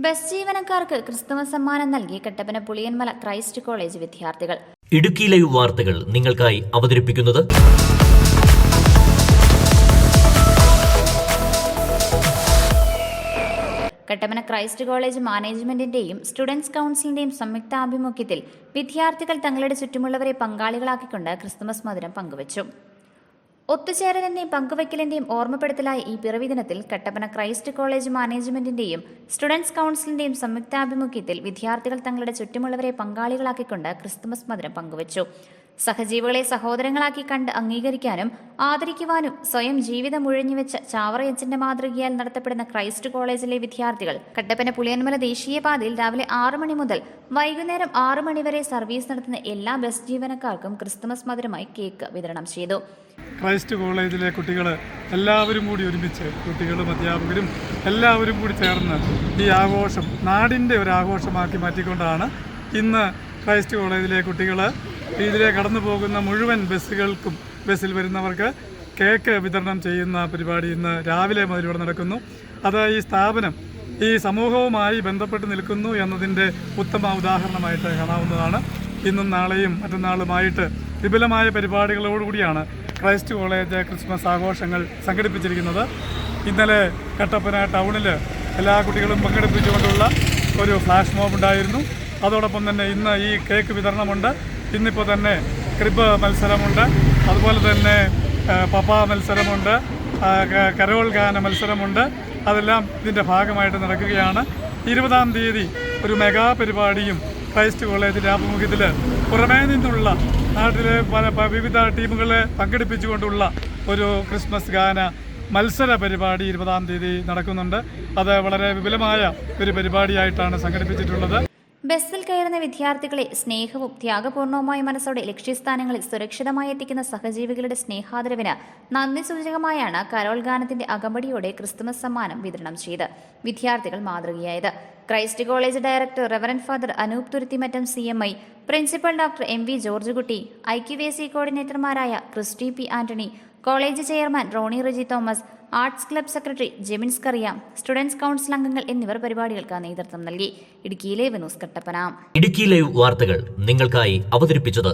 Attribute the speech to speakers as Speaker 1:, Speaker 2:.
Speaker 1: Bus ജീവനക്കാർക്ക് Christmas സമ്മാനം നൽകി കട്ടപ്പന പുളിയൻമല ക്രൈസ്റ്റ് കോളേജ് വിദ്യാർത്ഥികൾ.
Speaker 2: ഇടുക്കി ലൈവ് വാർത്തകൾ നിങ്ങൾക്കായി അവതരിപ്പിക്കുന്നത്
Speaker 1: കട്ടപ്പന ക്രൈസ്റ്റ് കോളേജ് മാനേജ്മെന്റിന്റെയും സ്റ്റുഡൻസ് കൗൺസിലിന്റെയും സംയുക്താഭിമുഖ്യത്തിൽ വിദ്യാർത്ഥികൾ തങ്ങളുടെ ചുറ്റുമുള്ളവരെ പങ്കാളികളാക്കിക്കൊണ്ട് ക്രിസ്തുമസ് മധുരം പങ്കുവച്ചു. ഒത്തുചേരലിന്റെയും പങ്കുവയ്ക്കലിന്റെയും ഓർമ്മപ്പെടുത്തലായി ഈ പിറവി ദിനത്തിൽ കട്ടപ്പന ക്രൈസ്റ്റ് കോളേജ് മാനേജ്മെന്റിന്റെയും സ്റ്റുഡൻസ് കൗൺസിലിന്റെയും സംയുക്താഭിമുഖ്യത്തിൽ വിദ്യാർത്ഥികൾ തങ്ങളുടെ ചുറ്റുമുള്ളവരെ പങ്കാളികളാക്കിക്കൊണ്ട് ക്രിസ്തുമസ് മധുരം പങ്കുവച്ചു. സഹജീവികളെ സഹോദരങ്ങളാക്കി കണ്ട് അംഗീകരിക്കാനും ആദരിക്കുവാനും സ്വയം ജീവിതം ഉഴിഞ്ഞുവെച്ച ചാവറയച്ചന്റെ മാതൃകയാൽ നടത്തപ്പെടുന്ന ക്രൈസ്റ്റ് കോളേജിലെ വിദ്യാർത്ഥികൾ കട്ടപ്പന പുളിയൻമല ദേശീയപാതയിൽ രാവിലെ 6 മണി മുതൽ വൈകുന്നേരം 6 മണി വരെ സർവീസ് നടത്തുന്ന എല്ലാ ബസ് ജീവനക്കാർക്കും ക്രിസ്തുമസ് മധുരമായി കേക്ക് വിതരണം ചെയ്തു.
Speaker 3: ക്രൈസ്റ്റ് കോളേജിലെ കുട്ടികൾ എല്ലാവരും കൂടി ഒരുമിച്ച്, കുട്ടികളും അധ്യാപകരും എല്ലാവരും കൂടി ചേർന്ന് ഈ ആഘോഷം നാടിൻ്റെ ഒരു ആഘോഷമാക്കി മാറ്റിക്കൊണ്ടാണ് ഇന്ന് ക്രൈസ്റ്റ് കോളേജിലെ കുട്ടികൾ ഇതിലെ കടന്നു പോകുന്ന മുഴുവൻ ബസ്സുകൾക്കും ബസ്സിൽ വരുന്നവർക്ക് കേക്ക് വിതരണം ചെയ്യുന്ന പരിപാടി ഇന്ന് രാവിലെ മുതൽ ഇവിടെ നടക്കുന്നു. അത് ഈ സ്ഥാപനം ഈ സമൂഹവുമായി ബന്ധപ്പെട്ട് നിൽക്കുന്നു എന്നതിൻ്റെ ഉത്തമ ഉദാഹരണമായിട്ട് കാണാവുന്നതാണ്. ഇന്നും നാളെയും മറ്റന്നാളുമായിട്ട് വിപുലമായ പരിപാടികളോടുകൂടിയാണ് ക്രൈസ്റ്റ് കോളേജ് ക്രിസ്മസ് ആഘോഷങ്ങൾ സംഘടിപ്പിച്ചിരിക്കുന്നത്. ഇന്നലെ കട്ടപ്പന ടൗണിൽ എല്ലാ കുട്ടികളും പങ്കെടുപ്പിച്ചുകൊണ്ടുള്ള ഒരു ഫ്ലാഷ് മോബ് ഉണ്ടായിരുന്നു. അതോടൊപ്പം തന്നെ ഇന്ന് ഈ കേക്ക് വിതരണമുണ്ട്. ഇന്നിപ്പോൾ തന്നെ ക്രിബ് മത്സരമുണ്ട്, അതുപോലെ തന്നെ പപ്പ മത്സരമുണ്ട്, കരോൾ ഗാന മത്സരമുണ്ട്. അതെല്ലാം ഇതിൻ്റെ ഭാഗമായിട്ട് നടക്കുകയാണ്. 20-ാം തീയതി ഒരു മെഗാ പരിപാടിയും ക്രൈസ്റ്റ് കോളേജിൻ്റെ ആഭിമുഖ്യത്തിൽ പുറമേ നിന്നുള്ള നാട്ടിലെ വിവിധ ടീമുകളെ പങ്കെടുപ്പിച്ചുകൊണ്ടുള്ള ഒരു ക്രിസ്മസ് ഗാന മത്സര പരിപാടി 20-ാം തീയതി നടക്കുന്നുണ്ട്. അത് വളരെ വിപുലമായ ഒരു പരിപാടിയായിട്ടാണ് സംഘടിപ്പിച്ചിട്ടുള്ളത്.
Speaker 1: ബസ്സിൽ കയറുന്ന വിദ്യാർത്ഥികളെ സ്നേഹവും ത്യാഗപൂർണവുമായ മനസ്സോടെ ലക്ഷ്യസ്ഥാനങ്ങളിൽ സുരക്ഷിതമായി എത്തിക്കുന്ന സഹജീവികളുടെ സ്നേഹാദരവിന് നന്ദി സൂചകമായാണ് കരോൾ ഗാനത്തിന്റെ അകമ്പടിയോടെ ക്രിസ്തുമസ് സമ്മാനം വിതരണം ചെയ്ത് വിദ്യാർത്ഥികൾ മാതൃകയായത്. Christ college director reverend father Anoop Thuruthimattam CMI, principal doctor MV George Kutty, IQAC കോർഡിനേറ്റർമാരായ Christy P. Antony, college chairman Roni Reji Thomas, arts club secretary Jemins Kariya, students council അംഗങ്ങൾ എന്നിവർ പരിപാടികൾക്ക് നേതൃത്വം നൽകി. Idukki live news Kattappana.
Speaker 2: Idukki live വാർത്തകൾ നിങ്ങൾക്കായി അവതരിപ്പിച്ചത്